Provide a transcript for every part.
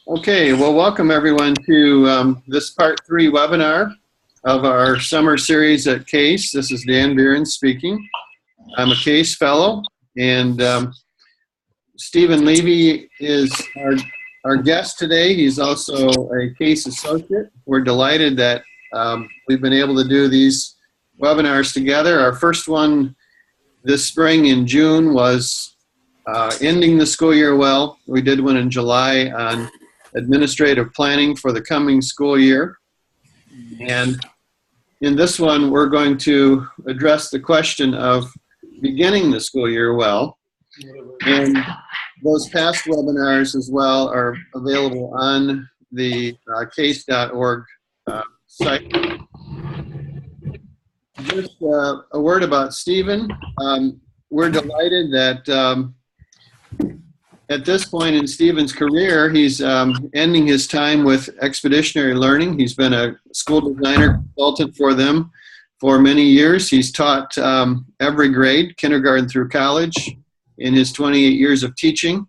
Okay, well, welcome everyone to this part 3 webinar of our summer series at CASE. This is Dan Beerens speaking. I'm a CASE fellow, and Stephen Levy is our guest today. He's also a CASE associate. We're delighted that we've been able to do these webinars together. Our first one this spring in June was ending the school year well. We did one in July on administrative planning for the coming school year. And in this one, we're going to address the question of beginning the school year well. And those past webinars as well are available on the case.org site. Just a word about Stephen. We're delighted that at this point in Stephen's career, he's ending his time with Expeditionary Learning. He's been a school designer consultant for them for many years. He's taught every grade, kindergarten through college, in his 28 years of teaching.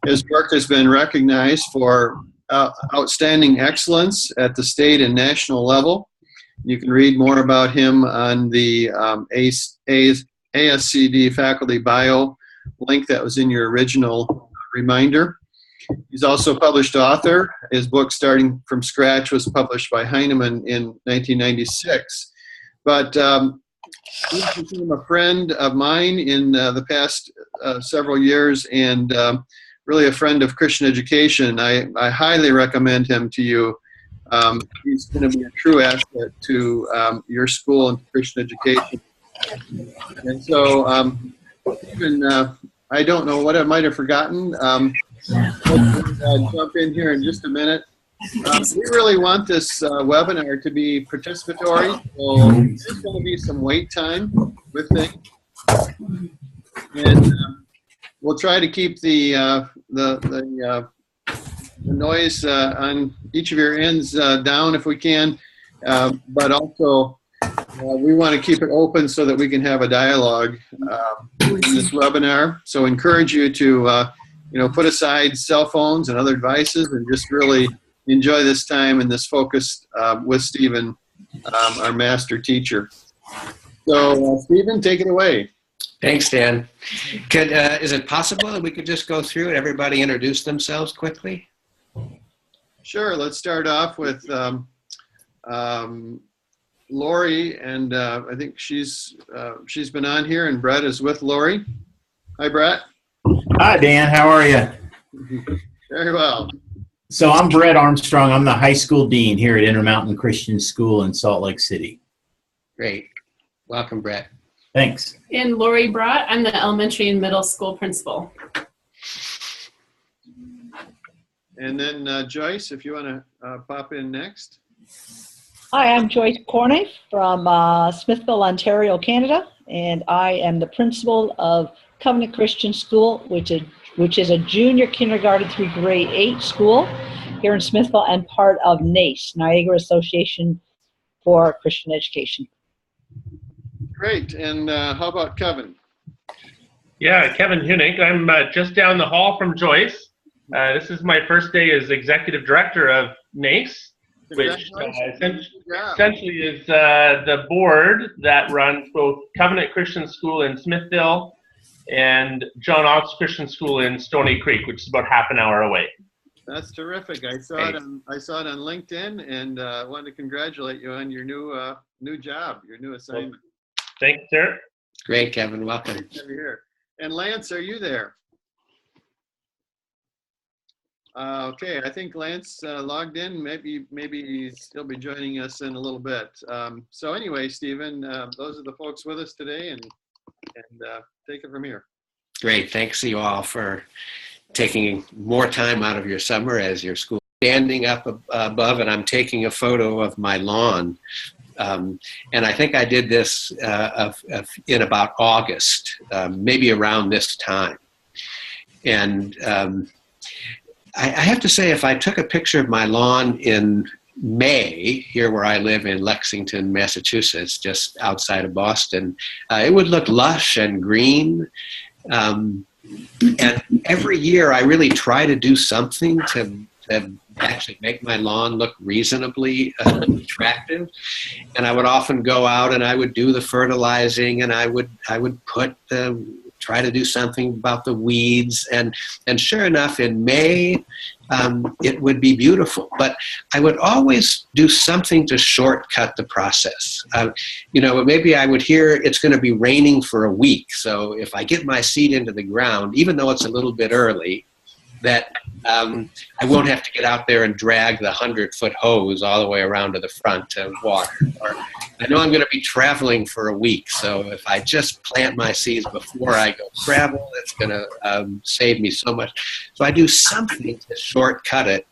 His work has been recognized for outstanding excellence at the state and national level. You can read more about him on the ASCD faculty bio link that was in your original reminder. He's also a published author. His book, Starting from Scratch, was published by Heinemann in 1996. But he became a friend of mine in the past several years, and really a friend of Christian education. I highly recommend him to you. He's going to be a true asset to your school and Christian education. And so, even I don't know what I might have forgotten. Let's jump in here in just a minute. We really want this webinar to be participatory, so there's going to be some wait time with things. And we'll try to keep the noise on each of your ends down if we can, but also we want to keep it open so that we can have a dialogue in this webinar. So encourage you to put aside cell phones and other devices and just really enjoy this time and this focus with Stephen, our master teacher. So Stephen, take it away. Thanks, Dan. Is it possible that we could just go through and everybody introduce themselves quickly? Sure. Let's start off with Lori, and I think she's been on here, and Brett is with Lori. Hi, Brett. Hi, Dan. How are you? Very well. So I'm Brett Armstrong. I'm the high school dean here at Intermountain Christian School in Salt Lake City. Great. Welcome, Brett. Thanks. And Lori Brott. I'm the elementary and middle school principal. And then Joyce, if you want to pop in next. Hi, I'm Joyce Corney from Smithville, Ontario, Canada, and I am the principal of Covenant Christian School, which is a junior kindergarten through grade 8 school here in Smithville, and part of NACE, Niagara Association for Christian Education. Great. And how about Kevin? Yeah, Kevin Hunig. I'm just down the hall from Joyce. This is my first day as executive director of NACE, which essentially is the board that runs both Covenant Christian School in Smithville and John Ox Christian School in Stony Creek, which is about half an hour away. That's terrific. I saw it on LinkedIn, and wanted to congratulate you on your new job, your new assignment. Thanks, sir. Great, Kevin. Welcome. Great to have you here. And Lance, are you there? Okay, I think Lance logged in. Maybe he'll be joining us in a little bit. So anyway, Stephen, those are the folks with us today, and take it from here. Great. Thanks to you all for taking more time out of your summer as your school. Standing up above, and I'm taking a photo of my lawn. And I think I did this in about August, maybe around this time. And I have to say, if I took a picture of my lawn in May, here where I live in Lexington, Massachusetts, just outside of Boston, it would look lush and green. And every year I really try to do something to to actually make my lawn look reasonably attractive. And I would often go out and I would do the fertilizing, and I would try to do something about the weeds. And sure enough, in May, it would be beautiful. But I would always do something to shortcut the process. Maybe I would hear it's going to be raining for a week. So if I get my seed into the ground, even though it's a little bit early, that I won't have to get out there and drag the 100-foot hose all the way around to the front to water. Or I know I'm going to be traveling for a week, so if I just plant my seeds before I go travel, it's going to save me so much. So I do something to shortcut it.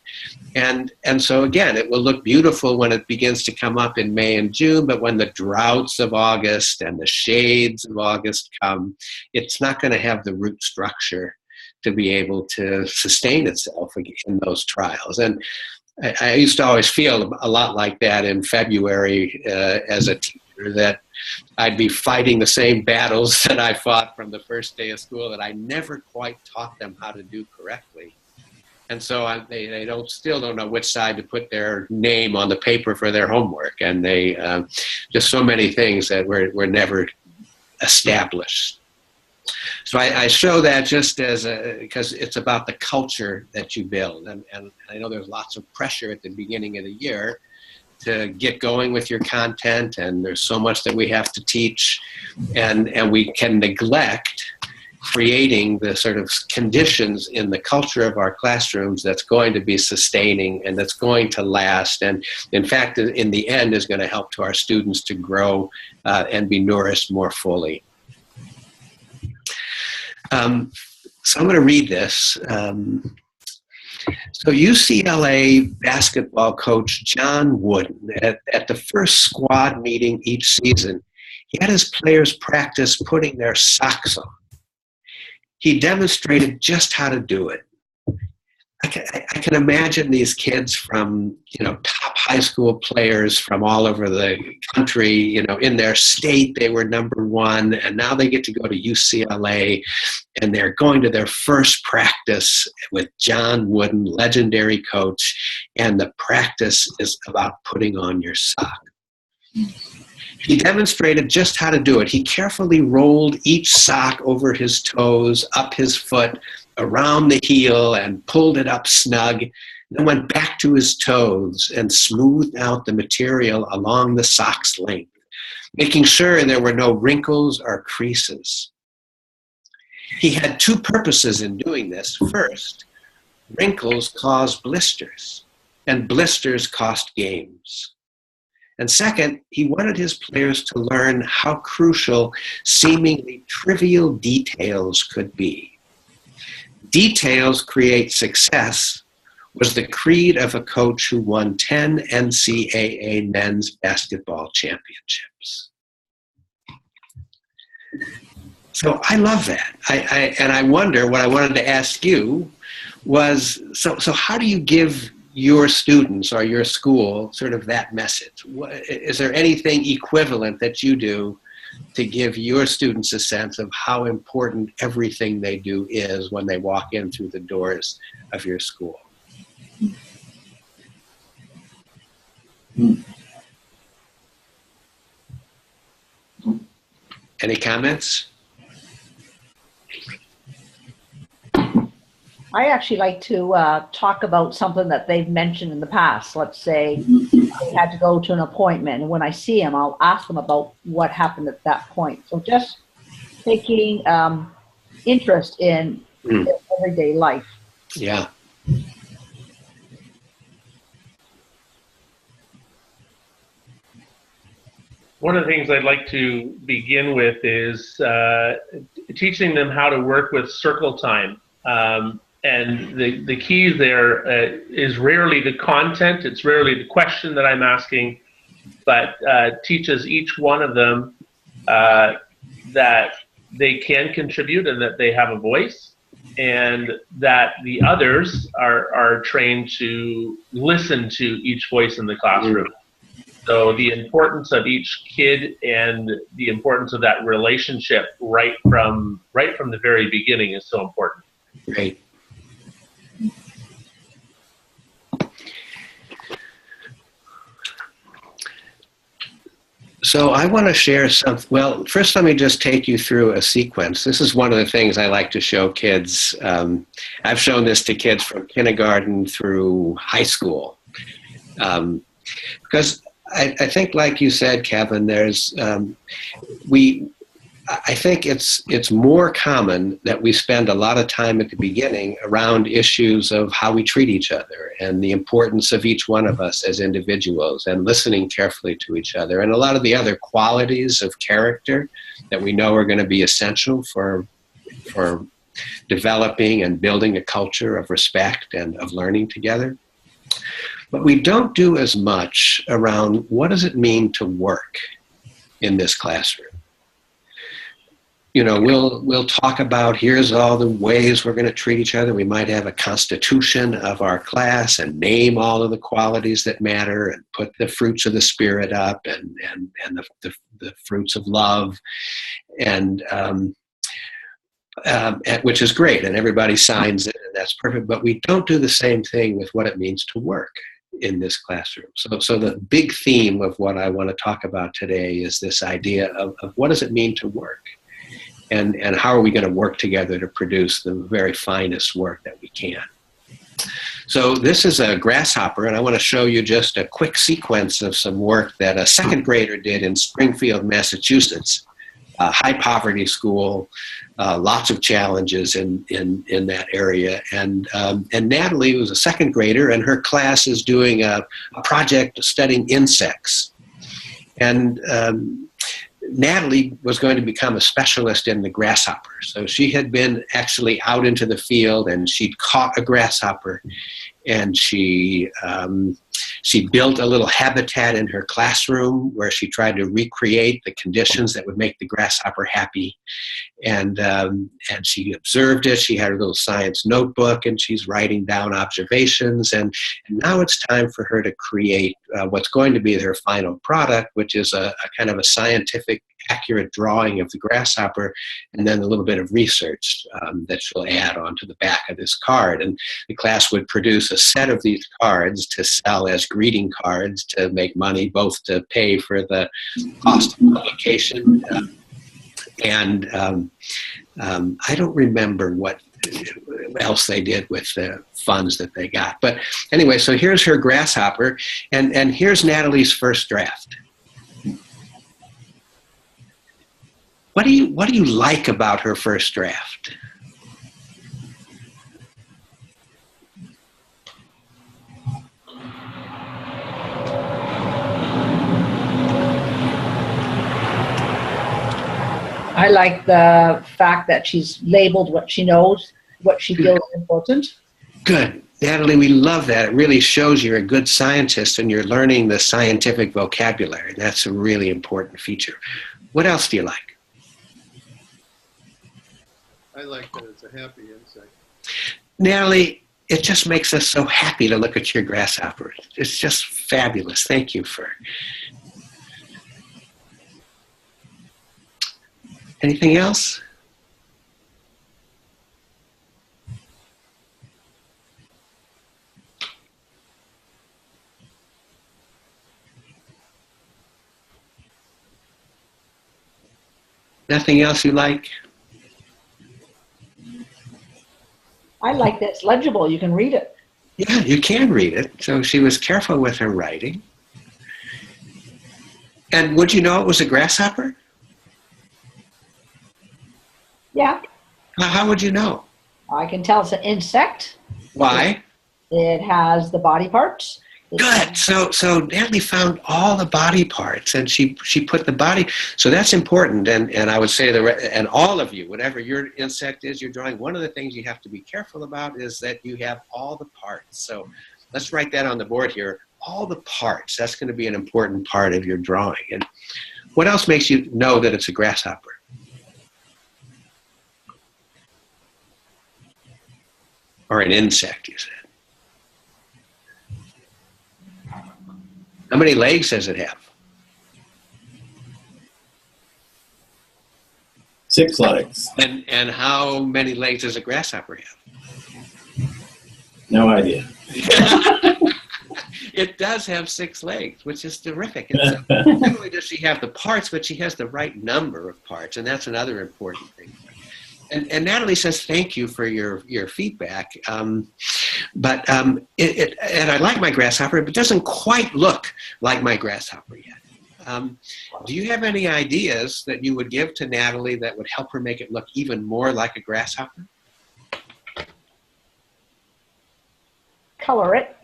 And so again, it will look beautiful when it begins to come up in May and June, but when the droughts of August and the shades of August come, it's not going to have the root structure to be able to sustain itself in those trials. And I used to always feel a lot like that in February as a teacher, that I'd be fighting the same battles that I fought from the first day of school that I never quite taught them how to do correctly. And so they still don't know which side to put their name on the paper for their homework. And they just so many things that were never established. So I show that just because it's about the culture that you build. And I know there's lots of pressure at the beginning of the year to get going with your content, and there's so much that we have to teach, and we can neglect creating the sort of conditions in the culture of our classrooms that's going to be sustaining and that's going to last, and in fact, in the end, is going to help to our students to grow and be nourished more fully. So I'm going to read this. So UCLA basketball coach John Wooden, at the first squad meeting each season, he had his players practice putting their socks on. He demonstrated just how to do it. I can imagine these kids from, top high school players from all over the country, in their state, they were number one, and now they get to go to UCLA, and they're going to their first practice with John Wooden, legendary coach, and the practice is about putting on your sock. He demonstrated just how to do it. He carefully rolled each sock over his toes, up his foot, around the heel, and pulled it up snug, then went back to his toes and smoothed out the material along the sock's length, making sure there were no wrinkles or creases. He had two purposes in doing this. First, wrinkles cause blisters, and blisters cost games. And second, he wanted his players to learn how crucial seemingly trivial details could be. Details create success was the creed of a coach who won 10 NCAA men's basketball championships. So I love that. And I wonder, what I wanted to ask you was, so how do you give your students or your school sort of that message? Is there anything equivalent that you do to give your students a sense of how important everything they do is when they walk in through the doors of your school? Any comments? I actually like to talk about something that they've mentioned in the past. Let's say they had to go to an appointment, and when I see them, I'll ask them about what happened at that point. So just taking interest in their everyday life. Yeah. One of the things I'd like to begin with is teaching them how to work with circle time. And the key there is rarely the content, it's rarely the question that I'm asking, but teaches each one of them that they can contribute and that they have a voice, and that the others are trained to listen to each voice in the classroom. So the importance of each kid and the importance of that relationship right from the very beginning is so important. Great. So I want to share some, well, first let me just take you through a sequence. This is one of the things I like to show kids. I've shown this to kids from kindergarten through high school. Because I think, like you said, Kevin, I think it's more common that we spend a lot of time at the beginning around issues of how we treat each other and the importance of each one of us as individuals and listening carefully to each other and a lot of the other qualities of character that we know are going to be essential for developing and building a culture of respect and of learning together. But we don't do as much around what does it mean to work in this classroom. You know, we'll talk about here's all the ways we're going to treat each other. We might have a constitution of our class and name all of the qualities that matter and put the fruits of the spirit up and the fruits of love and which is great, and everybody signs it, and that's perfect. But we don't do the same thing with what it means to work in this classroom. So the big theme of what I want to talk about today is this idea of what does it mean to work? And how are we going to work together to produce the very finest work that we can? So this is a grasshopper, and I want to show you just a quick sequence of some work that a second grader did in Springfield, Massachusetts, a high poverty school, lots of challenges in that area. And Natalie was a second grader, and her class is doing a project studying insects. And Natalie was going to become a specialist in the grasshopper. So she had been actually out into the field and she'd caught a grasshopper and she built a little habitat in her classroom where she tried to recreate the conditions that would make the grasshopper happy. And she observed it. She had her little science notebook and she's writing down observations. And now it's time for her to create what's going to be her final product, which is a kind of a scientific, accurate drawing of the grasshopper, and then a little bit of research that she'll add onto the back of this card. And the class would produce a set of these cards to sell as greeting cards to make money, both to pay for the cost of publication. I don't remember what else they did with the funds that they got. But anyway, so here's her grasshopper, and here's Natalie's first draft. What do you like about her first draft? I like the fact that she's labeled what she knows, what she feels is important. Good. Natalie, we love that. It really shows you're a good scientist and you're learning the scientific vocabulary. That's a really important feature. What else do you like? I like that it's a happy insect. Natalie, it just makes us so happy to look at your grasshopper. It's just fabulous. Thank you for... Anything else? Nothing else you like? I like that it's legible. You can read it. Yeah, you can read it. So she was careful with her writing. And would you know it was a grasshopper? Yeah. How would you know? I can tell it's an insect. Why? It has the body parts. Good. So Natalie found all the body parts, and she put the body. So that's important. And I would say and all of you, whatever your insect is you're drawing, one of the things you have to be careful about is that you have all the parts. So let's write that on the board here. All the parts. That's going to be an important part of your drawing. And what else makes you know that it's a grasshopper? Or an insect, you said. How many legs does it have? 6 legs. And how many legs does a grasshopper have? No idea. it does have 6 legs, which is terrific. And so not only does she have the parts, but she has the right number of parts, and that's another important thing. And Natalie says thank you for your feedback. And I like my grasshopper, but it doesn't quite look like my grasshopper yet. Do you have any ideas that you would give to Natalie that would help her make it look even more like a grasshopper? Color it.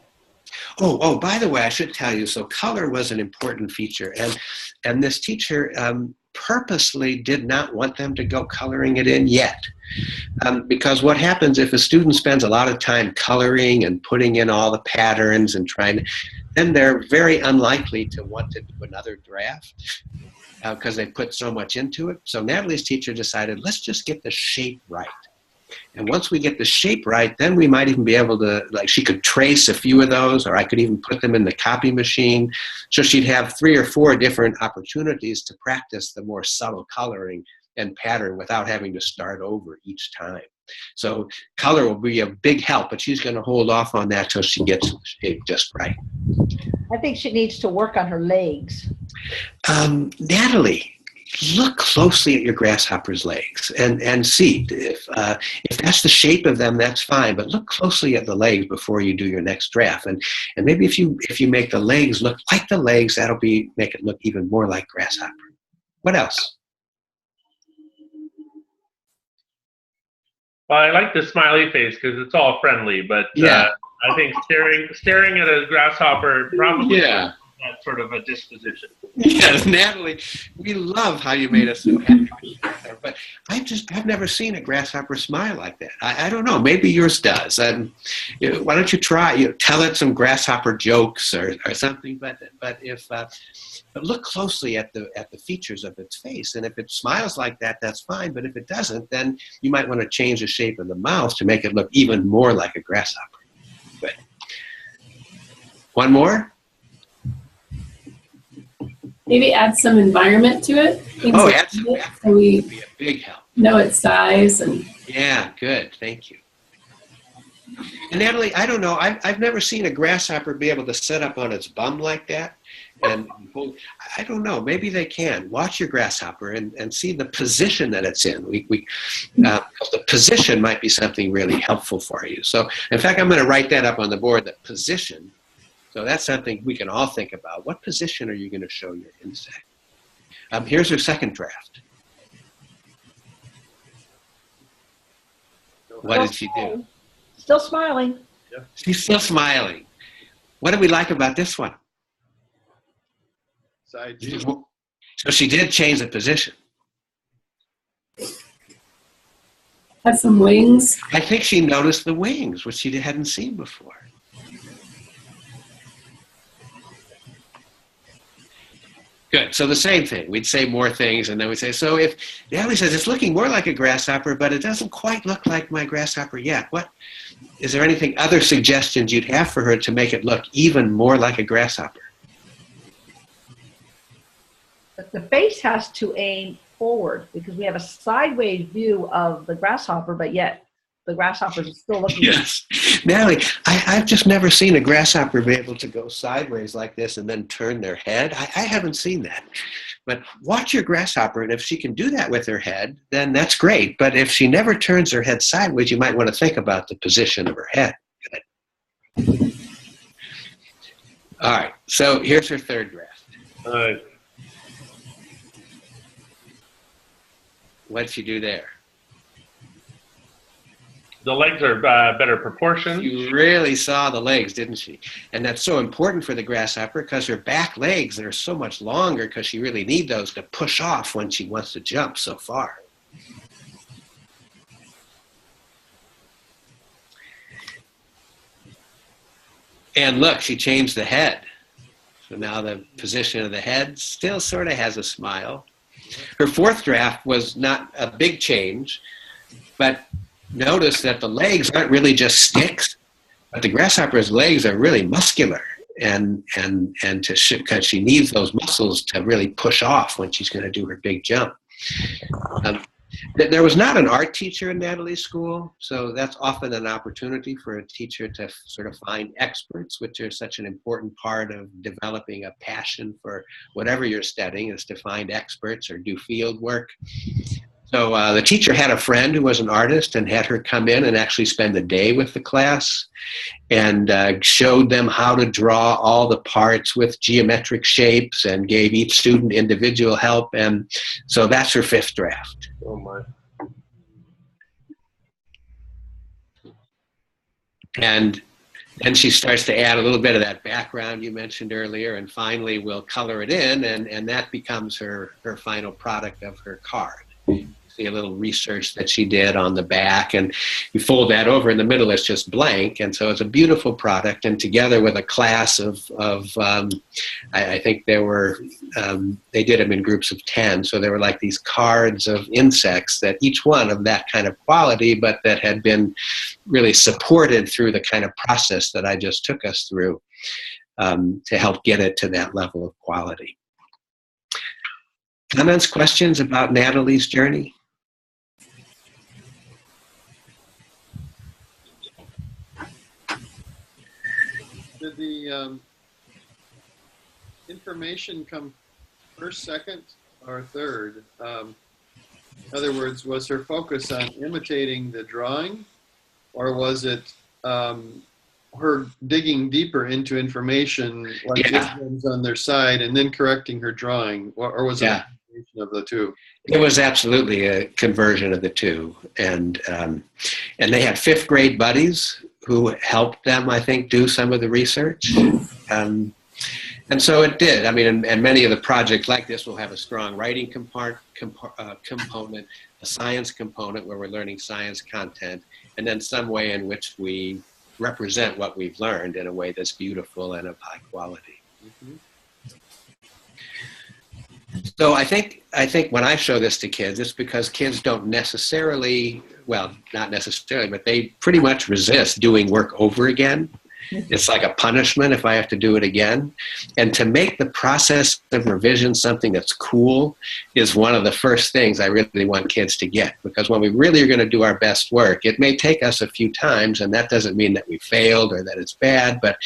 Oh, by the way, I should tell you, so color was an important feature. And this teacher purposely did not want them to go coloring it in yet. Because what happens if a student spends a lot of time coloring and putting in all the patterns and then they're very unlikely to want to do another draft because they put so much into it. So Natalie's teacher decided, let's just get the shape right. And once we get the shape right, then we might even be able to, like, she could trace a few of those, or I could even put them in the copy machine. So she'd have 3 or 4 different opportunities to practice the more subtle coloring and pattern without having to start over each time. So color will be a big help, but she's going to hold off on that till she gets the shape just right. I think she needs to work on her legs. Natalie, look closely at your grasshopper's legs and see if that's the shape of them, that's fine, but look closely at the legs before you do your next draft. And maybe if you make the legs look like the legs, that'll make it look even more like grasshopper. What else? Well, I like the smiley face because it's all friendly, but Yeah. I think staring at a grasshopper probably Yeah. that sort of a disposition. Yes, Natalie, we love how you made us so happy. But I've never seen a grasshopper smile like that. I don't know. Maybe yours does. And why don't you try? Tell it some grasshopper jokes or something. But look closely at the features of its face. And if it smiles like that, that's fine. But if it doesn't, then you might want to change the shape of the mouth to make it look even more like a grasshopper. Good. One more. Maybe add some environment to it. Add some So that we would be a big help. know its size and Yeah, good. Thank you. And Natalie, I don't know. I've never seen a grasshopper be able to sit up on its bum like that. And I don't know. Maybe they can. Watch your grasshopper and see the position that it's in. The position might be something really helpful for you. So, in fact, I'm going to write that up on the board, the position. So that's something we can all think about. What position are you going to show your insect? Here's her second draft. What did she do? Still smiling. She's still smiling. What do we like about this one? Side So she did change the position. have some wings. I think she noticed the wings, which she hadn't seen before. Good. So the same thing. We'd say more things, and then we'd say, so if Natalie says it's looking more like a grasshopper, but it doesn't quite look like my grasshopper yet. Is there anything, other suggestions you'd have for her to make it look even more like a grasshopper? But the face has to aim forward because we have a sideways view of the grasshopper, but yet the grasshopper is still looking. Yes. Natalie, I've just never seen a grasshopper be able to go sideways like this and then turn their head. I haven't seen that. But watch your grasshopper, and if she can do that with her head, then that's great. But if she never turns her head sideways, you might want to think about the position of her head. Good. All right. So here's her third draft. What did she do there? The legs are better proportioned. You really saw the legs, didn't she? And that's so important for the grasshopper because her back legs are so much longer because she really needs those to push off when she wants to jump so far. And look, she changed the head. So now the position of the head still sort of has a smile. Her fourth draft was not a big change, but notice that the legs aren't really just sticks, but the grasshopper's legs are really muscular, and because she needs those muscles to really push off when she's going to do her big jump. There was not an art teacher in Natalie's school, so that's often an opportunity for a teacher to sort of find experts, which are such an important part of developing a passion for whatever you're studying, is to find experts or do field work. So the teacher had a friend who was an artist and had her come in and actually spend a day with the class and showed them how to draw all the parts with geometric shapes and gave each student individual help. And so that's her 5th draft. Oh my. And then she starts to add a little bit of that background you mentioned earlier, and finally we'll color it in, and that becomes her final product of her card. See a little research that she did on the back, and you fold that over. In the middle, it's just blank, and so it's a beautiful product. And together with a class of I think there were, they did them in groups of 10, so there were like these cards of insects that each one of that kind of quality, but that had been really supported through the kind of process that I just took us through to help get it to that level of quality. Comments, questions about Natalie's journey? Did the information come first, second, or third? In other words, was her focus on imitating the drawing, or was it her digging deeper into information, like Beerens on their side, and then correcting her drawing, or was it a combination of the two? It was absolutely a conversion of the two, and they had 5th grade buddies who helped them, I think, do some of the research. And so it did. I mean, and many of the projects like this will have a strong writing component, a science component where we're learning science content, and then some way in which we represent what we've learned in a way that's beautiful and of high quality. Mm-hmm. So I think when I show this to kids, it's because kids don't necessarily, well, not necessarily, but they pretty much resist doing work over again. It's like a punishment if I have to do it again. And to make the process of revision something that's cool is one of the first things I really want kids to get. Because when we really are going to do our best work, it may take us a few times, and that doesn't mean that we failed or that it's bad, but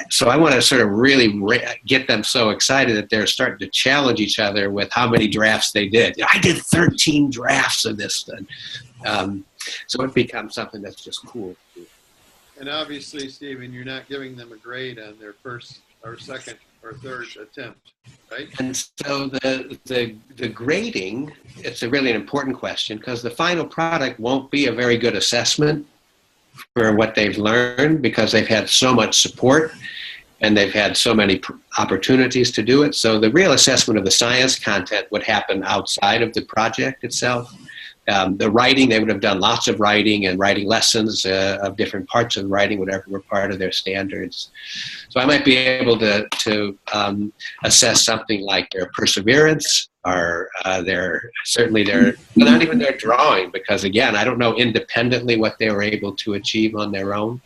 so I want to sort of really get them so excited that they're starting to challenge each other with how many drafts they did. I did 13 drafts of this. So it becomes something that's just cool. And obviously, Stephen, you're not giving them a grade on their first or second or third attempt, right? And so the grading, it's a really important question, because the final product won't be a very good assessment for what they've learned, because they've had so much support and they've had so many opportunities to do it. So the real assessment of the science content would happen outside of the project itself. The writing, they would have done lots of writing and writing lessons of different parts of writing, whatever were part of their standards. So I might be able to assess something like their perseverance, or not even their drawing, because again, I don't know independently what they were able to achieve on their own.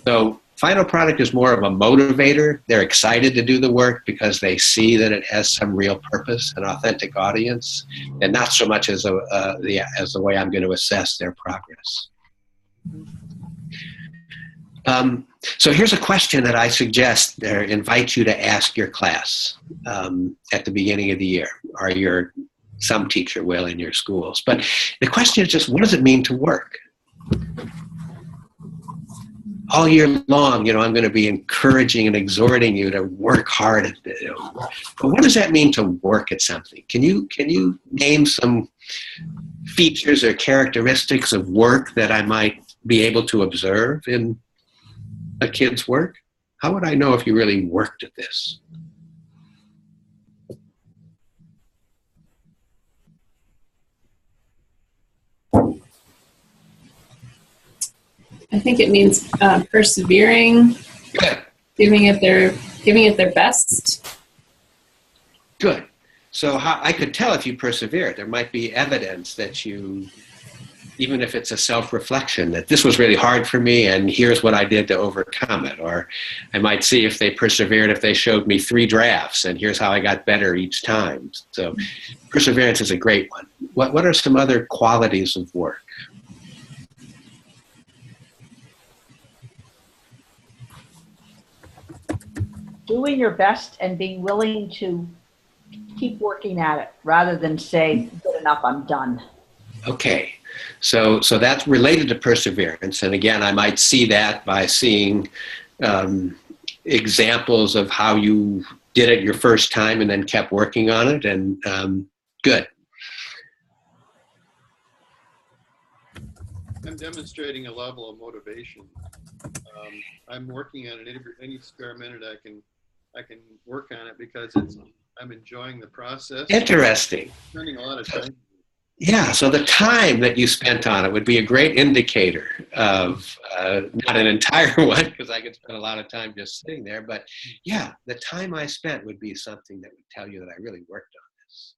So final product is more of a motivator. They're excited to do the work because they see that it has some real purpose, an authentic audience, and not so much as the way I'm going to assess their progress. So here's a question that I suggest or invite you to ask your class at the beginning of the year, or some teacher will in your schools. But the question is just, what does it mean to work? All year long, I'm going to be encouraging and exhorting you to work hard. But what does that mean to work at something? Can you name some features or characteristics of work that I might be able to observe in a kid's work? How would I know if you really worked at this? I think it means persevering, Good. giving it their best. Good. So I could tell if you persevered. There might be evidence that you even if it's a self-reflection, that this was really hard for me and here's what I did to overcome it. Or I might see if they persevered, if they showed me 3 drafts and here's how I got better each time. So perseverance is a great one. What are some other qualities of work? Doing your best and being willing to keep working at it rather than say, good enough, I'm done. Okay, so that's related to perseverance. And again, I might see that by seeing examples of how you did it your first time and then kept working on it. And good. I'm demonstrating a level of motivation. I'm working on it any spare minute I can work on it because I'm enjoying the process. Interesting. Spending a lot of time. Yeah, so the time that you spent on it would be a great indicator of, not an entire one, because I could spend a lot of time just sitting there, but yeah, the time I spent would be something that would tell you that I really worked on this.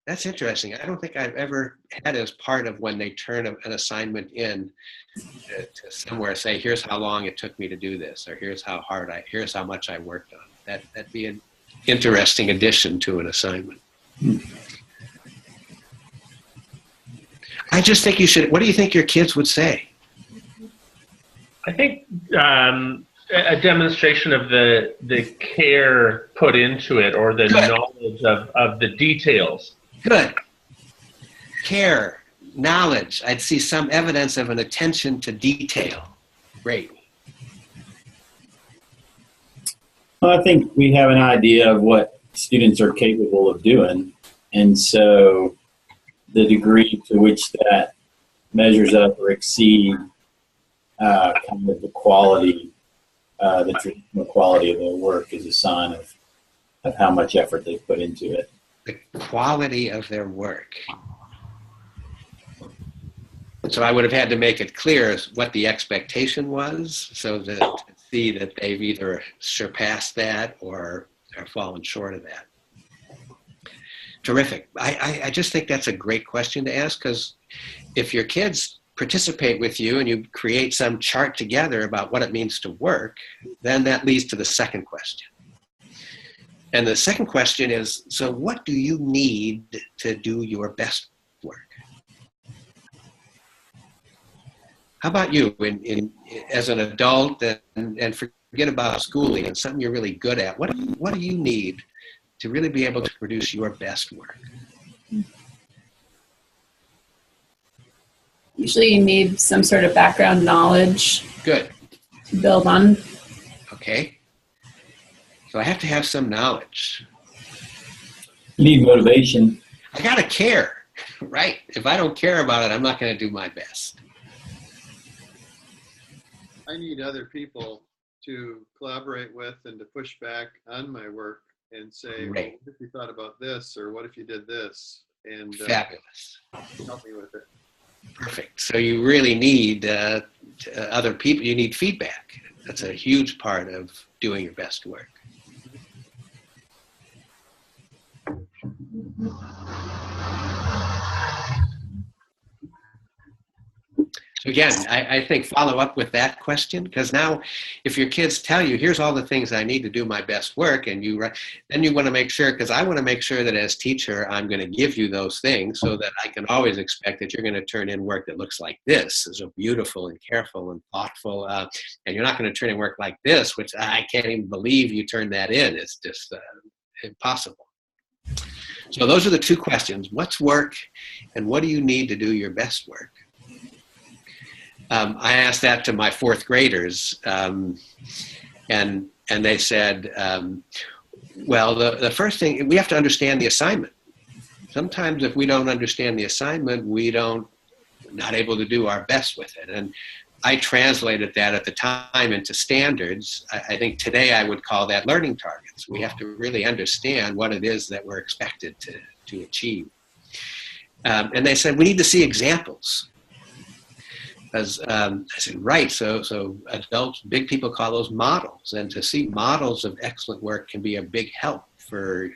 That's interesting. I don't think I've ever had as part of when they turn an assignment in to somewhere say, here's how long it took me to do this, or here's how much I worked on it. That'd be an interesting addition to an assignment. I just think you should. What do you think your kids would say? I think a demonstration of the care put into it, or the knowledge of the details. Good. Care, knowledge. I'd see some evidence of an attention to detail. Great. Well, I think we have an idea of what students are capable of doing. And so the degree to which that measures up or exceed kind of the quality, the traditional quality of their work is a sign of how much effort they've put into it. The quality of their work. So I would have had to make it clear what the expectation was, so that to see that they've either surpassed that or are fallen short of that. Terrific. I just think that's a great question to ask, because if your kids participate with you and you create some chart together about what it means to work, then that leads to the second question. And the second question is, so what do you need to do your best work? How about you as an adult, and forget about schooling and something you're really good at? What do you need to really be able to produce your best work? Usually you need some sort of background knowledge. Good. To build on. Okay. So I have to have some knowledge. You need motivation. I got to care, right? If I don't care about it, I'm not going to do my best. I need other people to collaborate with and to push back on my work and say, well, what if you thought about this, or what if you did this? And fabulous. Help me with it. Perfect. So you really need other people. You need feedback. That's a huge part of doing your best work. So again, I think follow up with that question, because now if your kids tell you, here's all the things I need to do my best work, and then you want to make sure, because I want to make sure that as teacher, I'm going to give you those things so that I can always expect that you're going to turn in work that looks like this, is beautiful and careful and thoughtful, and you're not going to turn in work like this, which I can't even believe you turned that in. It's just impossible. So those are the two questions. What's work, and what do you need to do your best work? I asked that to my fourth graders, and they said, well, the first thing, we have to understand the assignment. Sometimes if we don't understand the assignment, not able to do our best with it. And I translated that at the time into standards. I think today I would call that learning targets. We have to really understand what it is that we're expected to achieve. And they said, we need to see examples. As I said, right, so adults, big people call those models, and to see models of excellent work can be a big help for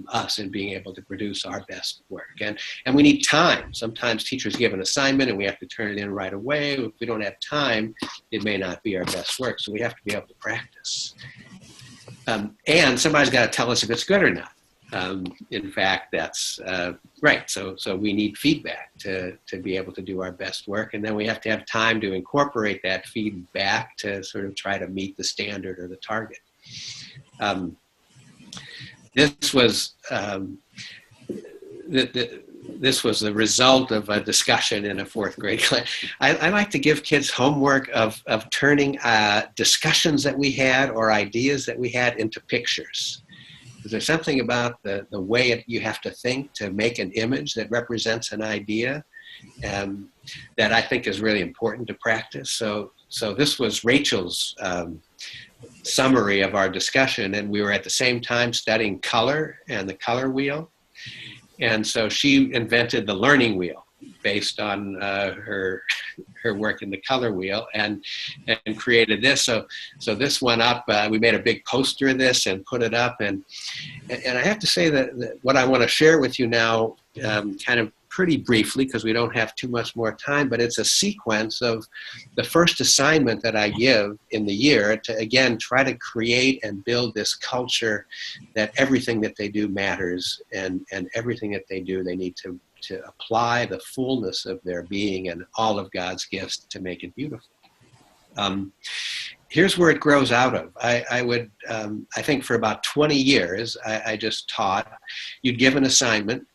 us in being able to produce our best work. And we need time. Sometimes teachers give an assignment and we have to turn it in right away. If we don't have time, it may not be our best work. So we have to be able to practice. And somebody's got to tell us if it's good or not. In fact, that's right. So we need feedback to be able to do our best work. And then we have to have time to incorporate that feedback to sort of try to meet the standard or the target. This was this was the result of a discussion in a fourth grade class. I like to give kids homework of turning discussions that we had or ideas that we had into pictures. There's something about the way you have to think to make an image that represents an idea that I think is really important to practice. So this was Rachel's summary of our discussion, and we were at the same time studying color and the color wheel. And so she invented the learning wheel based on her work in the color wheel and created this. So this went up, we made a big poster of this and put it up. And I have to say that what I want to share with you now, kind of pretty briefly, because we don't have too much more time, but it's a sequence of the first assignment that I give in the year to, again, try to create and build this culture that everything that they do matters, and everything that they do, they need to apply the fullness of their being and all of God's gifts to make it beautiful. Here's where it grows out of. I think for about 20 years, I just taught. You'd give an assignment.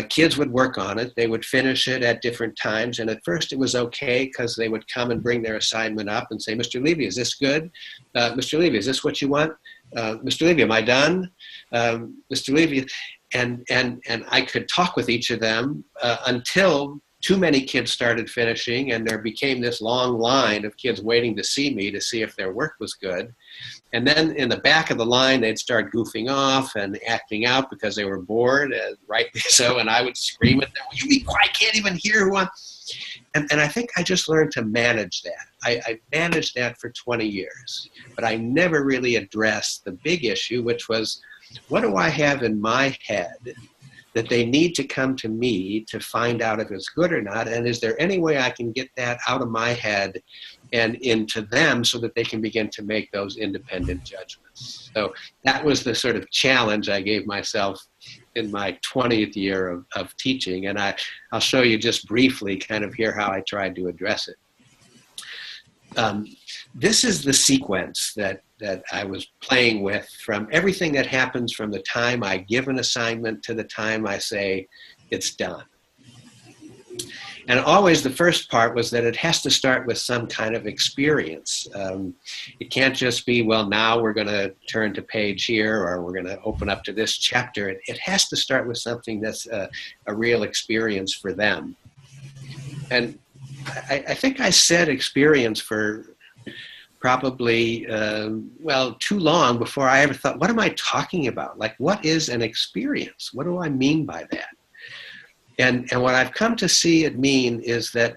Kids would work on it. They would finish it at different times. And at first it was okay because they would come and bring their assignment up and say, Mr. Levy, is this good? Mr. Levy, is this what you want? Mr. Levy, am I done? Mr. Levy, and I could talk with each of them until too many kids started finishing, and there became this long line of kids waiting to see me to see if their work was good. And then in the back of the line, they'd start goofing off and acting out because they were bored, rightly so, and I would scream at them, will you be quiet? I can't even hear who I'm... And I think I just learned to manage that. I managed that for 20 years, but I never really addressed the big issue, which was, what do I have in my head that they need to come to me to find out if it's good or not? And is there any way I can get that out of my head and into them so that they can begin to make those independent judgments? So that was the sort of challenge I gave myself in my 20th year of teaching. And I'll show you just briefly kind of here how I tried to address it. This is the sequence that I was playing with from everything that happens from the time I give an assignment to the time I say it's done. And always the first part was that it has to start with some kind of experience. It can't just be, well, now we're going to turn to page here or we're going to open up to this chapter. It has to start with something that's a real experience for them. And I think I said experience for probably, too long before I ever thought, what am I talking about? Like, what is an experience? What do I mean by that? And what I've come to see it mean is that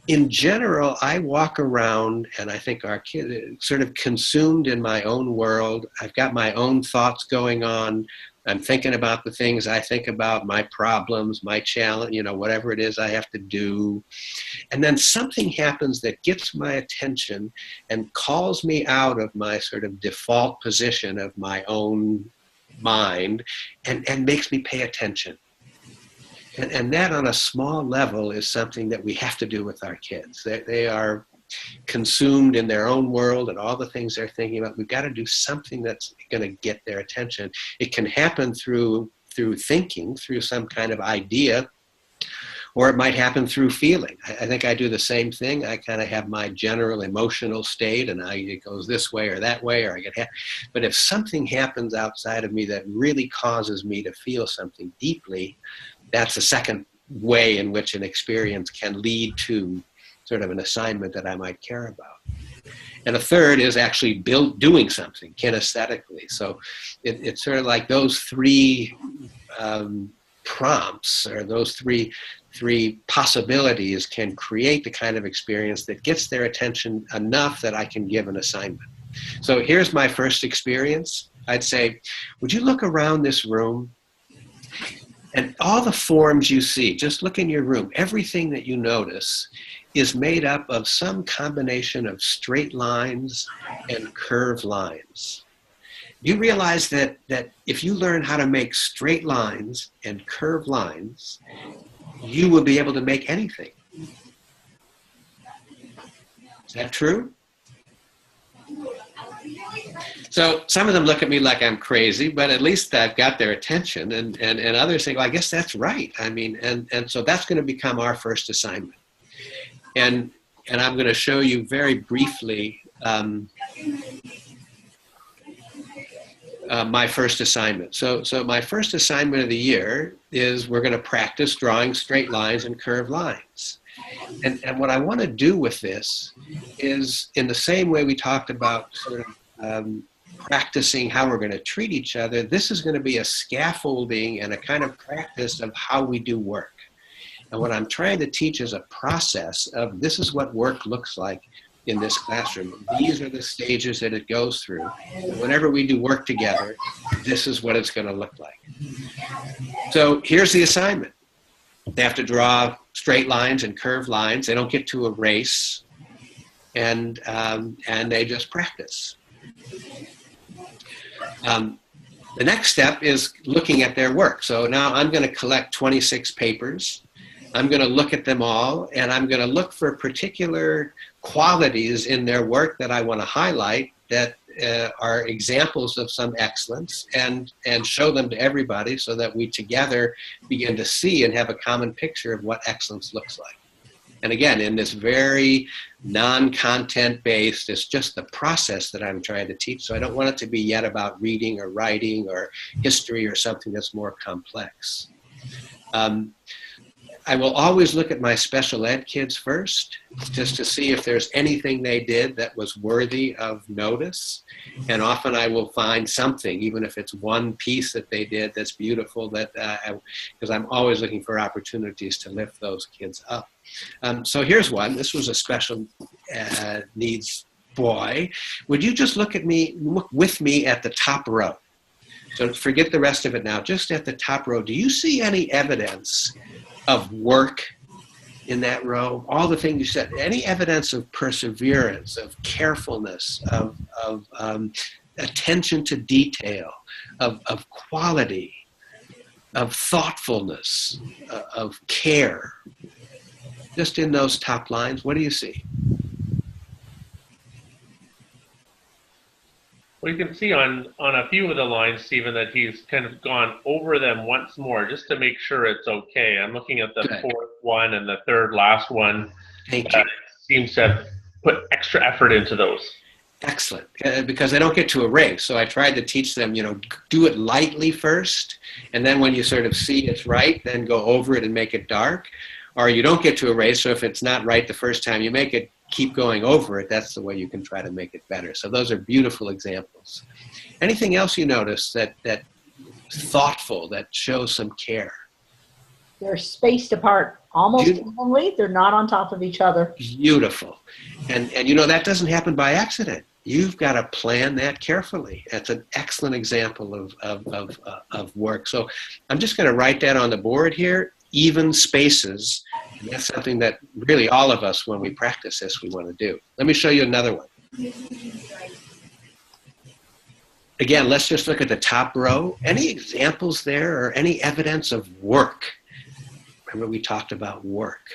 in general, I walk around and I think our kids sort of consumed in my own world. I've got my own thoughts going on. I'm thinking about the things I think about, my problems, my challenge, whatever it is I have to do. And then something happens that gets my attention and calls me out of my sort of default position of my own mind and makes me pay attention. And that on a small level is something that we have to do with our kids. They are consumed in their own world and all the things they're thinking about. We've got to do something that's going to get their attention. It can happen through thinking, through some kind of idea, or it might happen through feeling. I think I do the same thing. I kind of have my general emotional state, and it goes this way or that way, or I get but if something happens outside of me that really causes me to feel something deeply, that's a second way in which an experience can lead to sort of an assignment that I might care about. And a third is actually doing something kinesthetically. So it's sort of like those three prompts, or those three possibilities can create the kind of experience that gets their attention enough that I can give an assignment. So here's my first experience. I'd say, would you look around this room? And all the forms you see, just look in your room, everything that you notice is made up of some combination of straight lines and curved lines. You realize that if you learn how to make straight lines and curved lines, you will be able to make anything. Is that true? So some of them look at me like I'm crazy, but at least I've got their attention, and others think, well, I guess that's right. I mean, and so that's going to become our first assignment. And I'm going to show you very briefly my first assignment. So my first assignment of the year is we're going to practice drawing straight lines and curved lines. And what I want to do with this is, in the same way we talked about sort of practicing how we're going to treat each other, this is going to be a scaffolding and a kind of practice of how we do work. And what I'm trying to teach is a process of, this is what work looks like in this classroom. These are the stages that it goes through. And whenever we do work together, this is what it's going to look like. So here's the assignment. They have to draw straight lines and curved lines. They don't get to erase, and they just practice. The next step is looking at their work. So now I'm going to collect 26 papers. I'm going to look at them all, and I'm going to look for particular qualities in their work that I want to highlight that are examples of some excellence, and show them to everybody so that we together begin to see and have a common picture of what excellence looks like. And again, in this very non-content based, it's just the process that I'm trying to teach. So I don't want it to be yet about reading or writing or history or something that's more complex. I will always look at my special ed kids first, just to see if there's anything they did that was worthy of notice. And often I will find something, even if it's one piece that they did that's beautiful, that because I'm always looking for opportunities to lift those kids up. So here's one. This was a special needs boy. Would you just look with me at the top row? So forget the rest of it now. Just at the top row, do you see any evidence of work in that row? All the things you said, any evidence of perseverance, of carefulness, of attention to detail, of quality, of thoughtfulness, of care? Just in those top lines, what do you see? We can see on a few of the lines, Stephen, that he's kind of gone over them once more just to make sure it's okay. I'm looking at the Good. fourth one and the third last one. Thank you. Seems to have put extra effort into those. Excellent, because they don't get to erase. So I tried to teach them, do it lightly first, and then when you sort of see it's right, then go over it and make it dark. Or you don't get to erase, so if it's not right the first time you make it, keep going over it. That's the way you can try to make it better. So those are beautiful examples. Anything else you notice that thoughtful, that shows some care? They're spaced apart almost evenly. They're not on top of each other. Beautiful. And that doesn't happen by accident. You've got to plan that carefully. That's an excellent example of work. So I'm just going to write that on the board here. Even spaces, and that's something that really all of us, when we practice this, we want to do. Let me show you another one. Again, let's just look at the top row. Any examples there or any evidence of work? Remember we talked about work.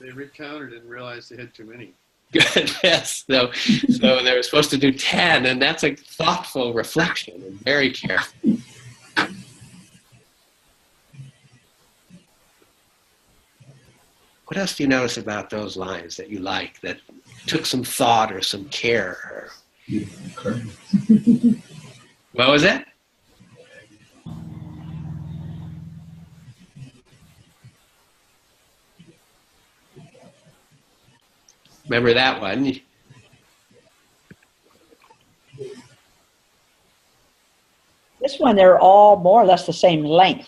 They recounted and realized they had too many. Good, yes. So they were supposed to do 10, and that's a thoughtful reflection and very careful. What else do you notice about those lines that you like, that took some thought or some care? What was that? Remember that one? This one, they're all more or less the same length.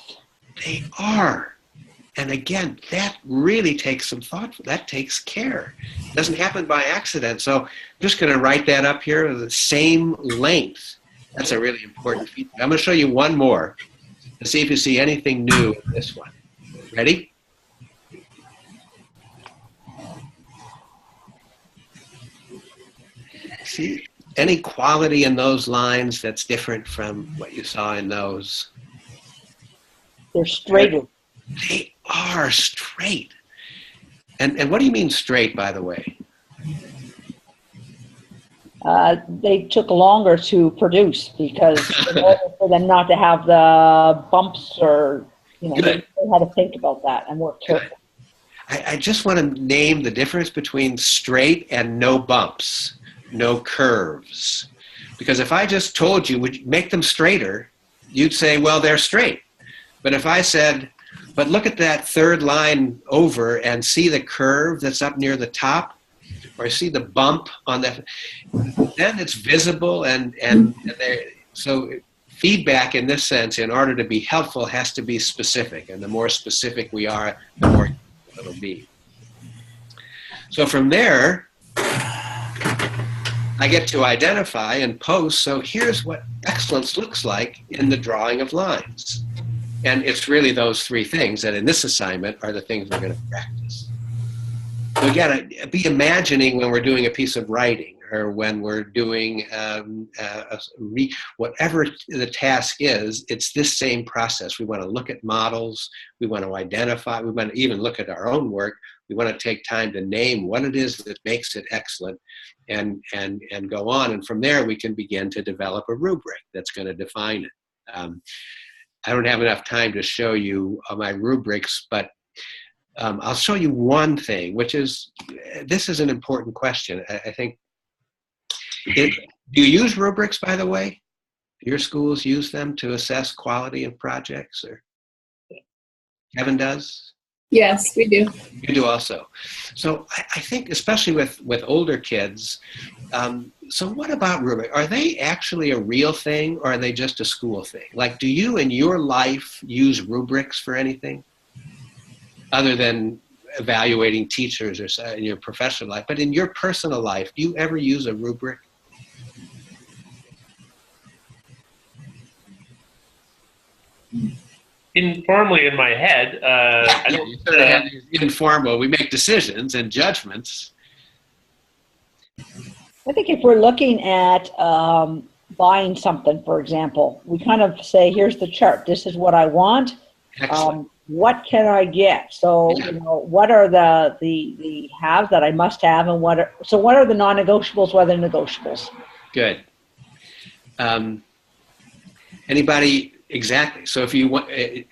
They are. And again, that really takes some thought. That takes care. It doesn't happen by accident. So I'm just going to write that up here, the same length. That's a really important feature. I'm going to show you one more to see if you see anything new in this one. Ready? See any quality in those lines that's different from what you saw in those? They're straighter. They are straight. And what do you mean straight, by the way? They took longer to produce because in order for them not to have the bumps or, you know, they had to think about that and work carefully. I just want to name the difference between straight and no bumps, no curves. Because if I just told you, would you make them straighter, you'd say, well, they're straight. But if I said, but look at that third line over and see the curve that's up near the top, or see the bump on that, then it's visible and so feedback in this sense, in order to be helpful, has to be specific. And the more specific we are, the more it'll be. So from there, I get to identify and post. So here's what excellence looks like in the drawing of lines. And it's really those three things that in this assignment are the things we're going to practice. So again, be imagining when we're doing a piece of writing or when we're doing whatever the task is, it's this same process. We want to look at models. We want to identify. We want to even look at our own work. We want to take time to name what it is that makes it excellent and go on. And from there, we can begin to develop a rubric that's going to define it. I don't have enough time to show you my rubrics, but I'll show you one thing, which is, this is an important question. I think, do you use rubrics, by the way? Do your schools use them to assess quality of projects? Or Kevin does? Yes, we do. You do also. So I think, especially with older kids, so what about rubric? Are they actually a real thing, or are they just a school thing? Like, do you in your life use rubrics for anything other than evaluating teachers or in your professional life? But in your personal life, do you ever use a rubric? Informally in my head, I don't. You sort of have these informal. We make decisions and judgments. I think if we're looking at buying something, for example, we kind of say, here's the chart. This is what I want. What can I get? So, you know, what are the haves that I must have, and what are the non-negotiables? What are the negotiables? Good. Anybody? Exactly. So if you want, you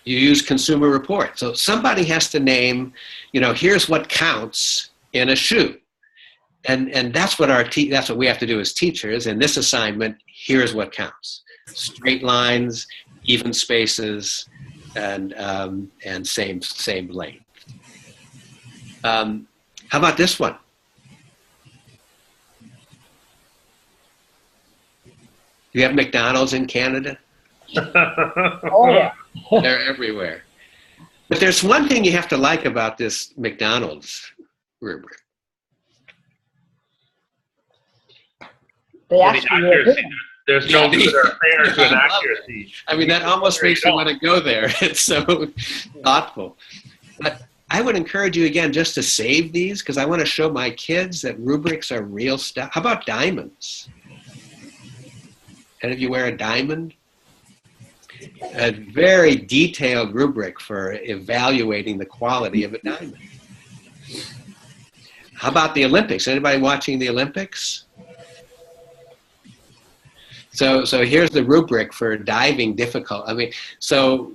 use consumer report. So somebody has to name, you know, here's what counts in a shoe. And that's what that's what we have to do as teachers. In this assignment, here's what counts: straight lines, even spaces, and same length. How about this one? Do you have McDonald's in Canada? Oh yeah. They're everywhere. But there's one thing you have to like about this McDonald's rubric. They actually there's no good or fair to an accuracy. I mean, that almost makes you want to go there. It's so thoughtful. But I would encourage you, again, just to save these, because I want to show my kids that rubrics are real stuff. How about diamonds? Any of you wear a diamond? A very detailed rubric for evaluating the quality of a diamond. How about the Olympics? Anybody watching the Olympics? So here's the rubric for diving difficult. I mean, so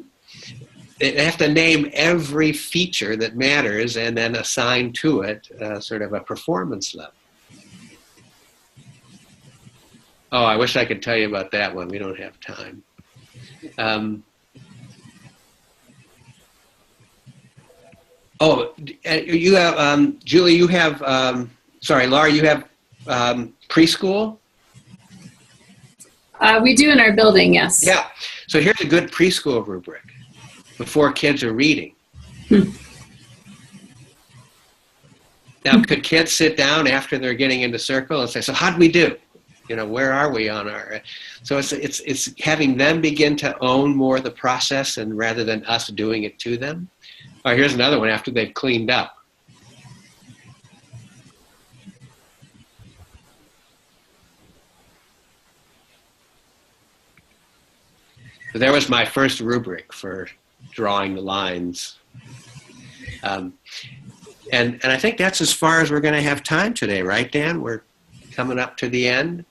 they have to name every feature that matters and then assign to it sort of a performance level. Oh, I wish I could tell you about that one. We don't have time. You have, Julie, you have, sorry, Laura, you have preschool? We do in our building, yes. Yeah. So here's a good preschool rubric before kids are reading. Now, could kids sit down after they're getting into circle and say, so how'd we do? You know, where are we on our, so it's having them begin to own more the process and rather than us doing it to them. All right, here's another one after they've cleaned up. So there was my first rubric for drawing the lines. And I think that's as far as we're going to have time today, right, Dan? We're coming up to the end.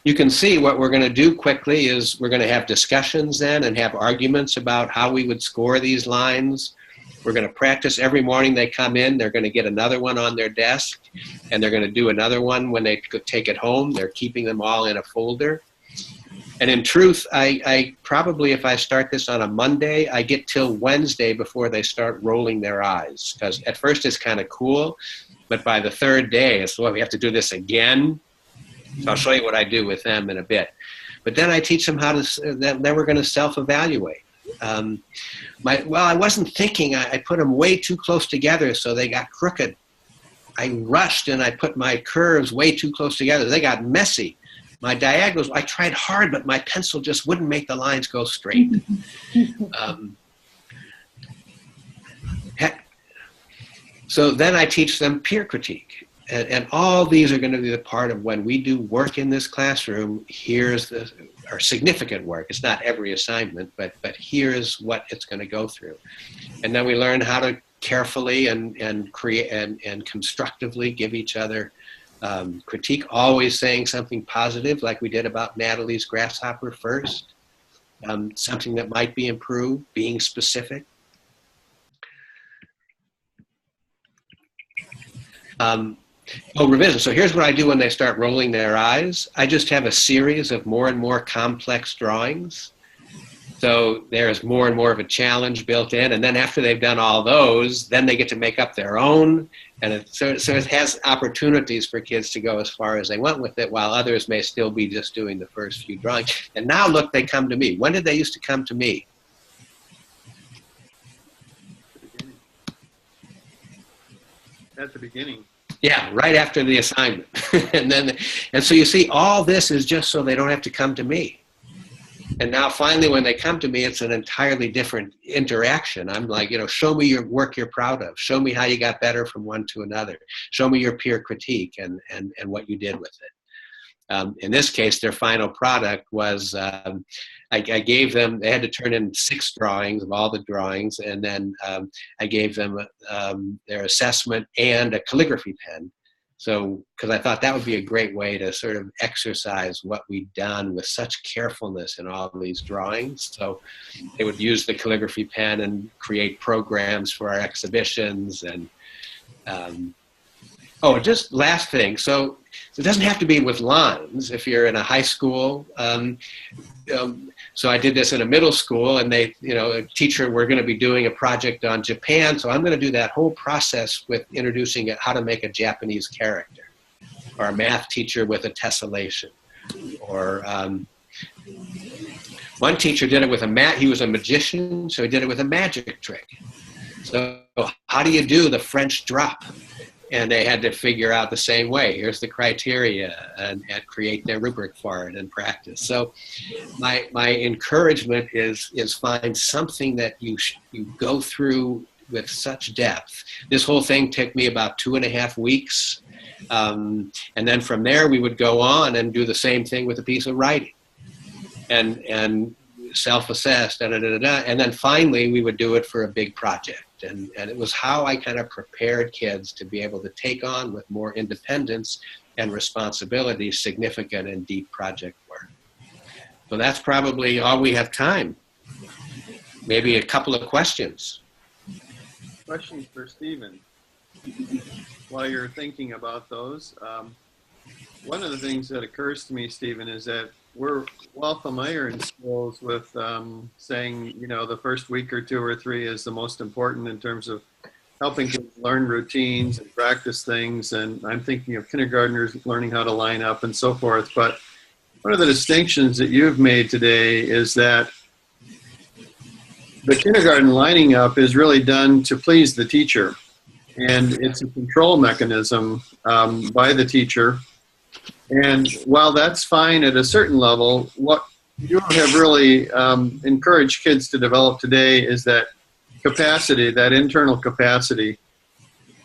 You can see what we're going to do quickly is we're going to have discussions then and have arguments about how we would score these lines. We're going to practice every morning they come in. They're going to get another one on their desk, and they're going to do another one when they take it home. They're keeping them all in a folder. And in truth, I probably, if I start this on a Monday, I get till Wednesday before they start rolling their eyes. Because at first it's kind of cool, but by the third day, it's, well, we have to do this again. So I'll show you what I do with them in a bit. But then I teach them how to, then we're going to self-evaluate. Well, I wasn't thinking, I put them way too close together so they got crooked. I rushed and I put my curves way too close together. They got messy. My diagonals, I tried hard, but my pencil just wouldn't make the lines go straight. So then I teach them peer critique. And all these are going to be the part of when we do work in this classroom, here's our significant work. It's not every assignment, but here's what it's going to go through. And then we learn how to carefully and create and constructively give each other critique, always saying something positive like we did about Natalie's grasshopper first, something that might be improved, being specific. Revision. So here's what I do when they start rolling their eyes. I just have a series of more and more complex drawings. So there's more and more of a challenge built in. And then after they've done all those, then they get to make up their own. And so it has opportunities for kids to go as far as they want with it, while others may still be just doing the first few drawings. And now look, they come to me. When did they used to come to me? At the beginning. Yeah, right after the assignment. and so you see, all this is just so they don't have to come to me. And now finally, when they come to me, it's an entirely different interaction. I'm like, you know, show me your work you're proud of. Show me how you got better from one to another. Show me your peer critique and what you did with it. In this case, their final product was, I gave them, they had to turn in 6 drawings of all the drawings, and then I gave them their assessment and a calligraphy pen. So, because I thought that would be a great way to sort of exercise what we've done with such carefulness in all of these drawings. So they would use the calligraphy pen and create programs for our exhibitions. And, just last thing. So it doesn't have to be with lines if you're in a high school. So I did this in a middle school, and they, you know, a teacher, we're going to be doing a project on Japan. So I'm going to do that whole process with introducing how to make a Japanese character, or a math teacher with a tessellation, or one teacher did it with he was a magician, so he did it with a magic trick. So how do you do the French drop? And they had to figure out the same way. Here's the criteria, and create their rubric for it and practice. So my encouragement is find something that you go through with such depth. This whole thing took me about 2.5 weeks. And then from there, we would go on and do the same thing with a piece of writing and self-assess, and then finally we would do it for a big project. And it was how I kind of prepared kids to be able to take on with more independence and responsibility significant and deep project work. So that's probably all we have time. Maybe a couple of questions. Questions for Stephen. While you're thinking about those, one of the things that occurs to me, Stephen, is that we're well familiar in schools with saying, you know, the first week or 2 or 3 is the most important in terms of helping kids learn routines and practice things. And I'm thinking of kindergartners learning how to line up and so forth. But one of the distinctions that you've made today is that the kindergarten lining up is really done to please the teacher. And it's a control mechanism by the teacher. And while that's fine at a certain level, what you have really encouraged kids to develop today is that capacity, that internal capacity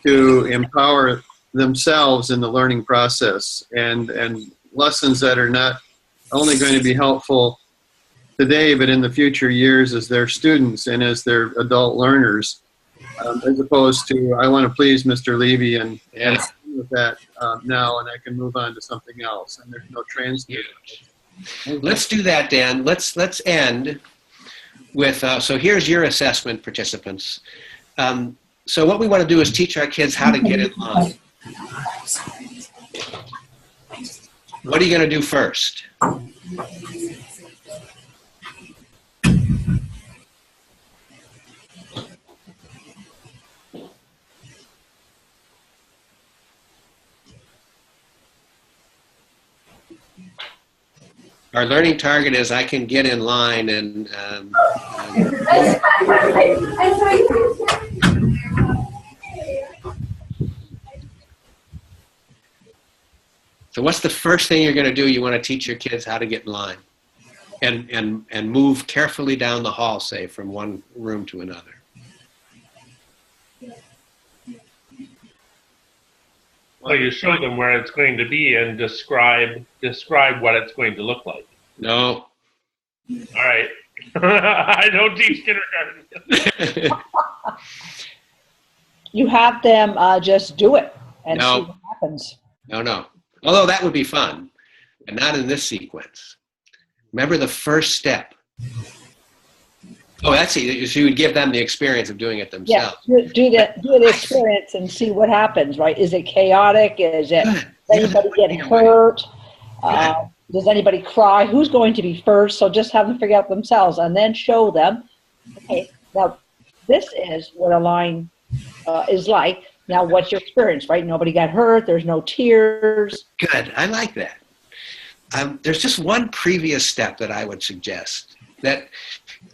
to empower themselves in the learning process, and lessons that are not only going to be helpful today, but in the future years as their students and as their adult learners, as opposed to, I want to please Mr. Levy and with that now, and I can move on to something else, and there's no transfer. Let's do that, Dan. Let's end with, so here's your assessment, participants. So what we want to do is teach our kids how to get in line. What are you going to do first? Our learning target is I can get in line and so what's the first thing you're going to do? You want to teach your kids how to get in line and move carefully down the hall, say, from one room to another. Well, you show them where it's going to be and describe what it's going to look like. No. All right. I don't teach kindergarten. You have them just do it and No. see what happens. No. Although that would be fun, but not in this sequence. Remember the first step. Oh, that's it. So you would give them the experience of doing it themselves. Yeah, do the experience and see what happens, right? Is it chaotic? Is it, does anybody get hurt? Does anybody cry? Who's going to be first? So just have them figure out themselves and then show them, okay, now this is what a line is like. Now what's your experience, right? Nobody got hurt. There's no tears. Good. I like that. There's just one previous step that I would suggest, that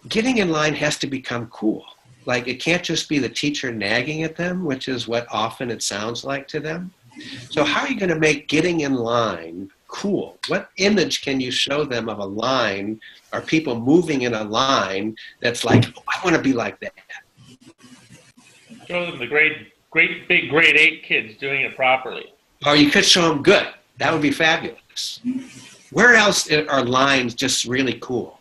getting in line has to become cool. Like, it can't just be the teacher nagging at them, which is what often it sounds like to them. So how are you going to make getting in line cool? What image can you show them of a line or people moving in a line that's like, oh, I want to be like that? Show them the great big grade 8 kids doing it properly. Or you could show them good. That would be fabulous. Where else are lines just really cool?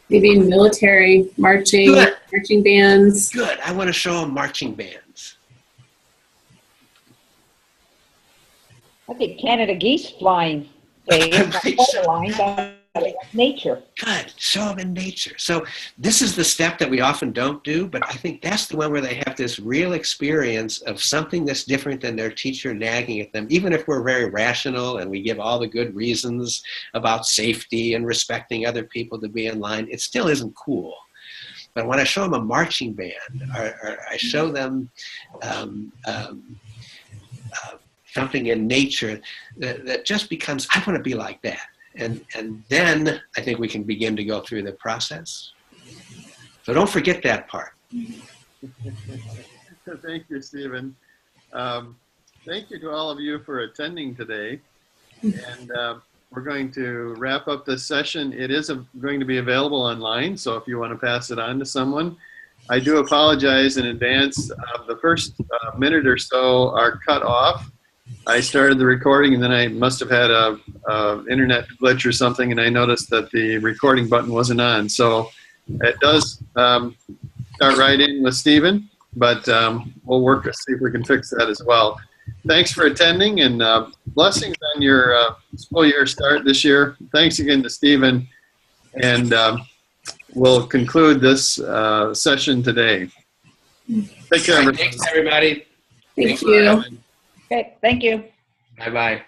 Maybe military marching, Good. marching bands. Good. I want to show them marching bands. I think Canada geese flying. They Right. lines on nature. Good. Show them in nature. So this is the step that we often don't do, but I think that's the one where they have this real experience of something that's different than their teacher nagging at them. Even if we're very rational and we give all the good reasons about safety and respecting other people to be in line, it still isn't cool. But when I show them a marching band, or I show them something in nature that just becomes, I want to be like that. And then I think we can begin to go through the process. So don't forget that part. Thank you, Stephen. Thank you to all of you for attending today. And we're going to wrap up this session. It is going to be available online, so if you want to pass it on to someone. I do apologize in advance. The first minute or so are cut off. I started the recording and then I must have had a internet glitch or something, and I noticed that the recording button wasn't on. So it does start right in with Stephen, but we'll work to see if we can fix that as well. Thanks for attending, and blessings on your school year start this year. Thanks again to Stephen, and we'll conclude this session today. Take care, everybody. Thanks, everybody. Thank you. Okay, thank you. Bye-bye.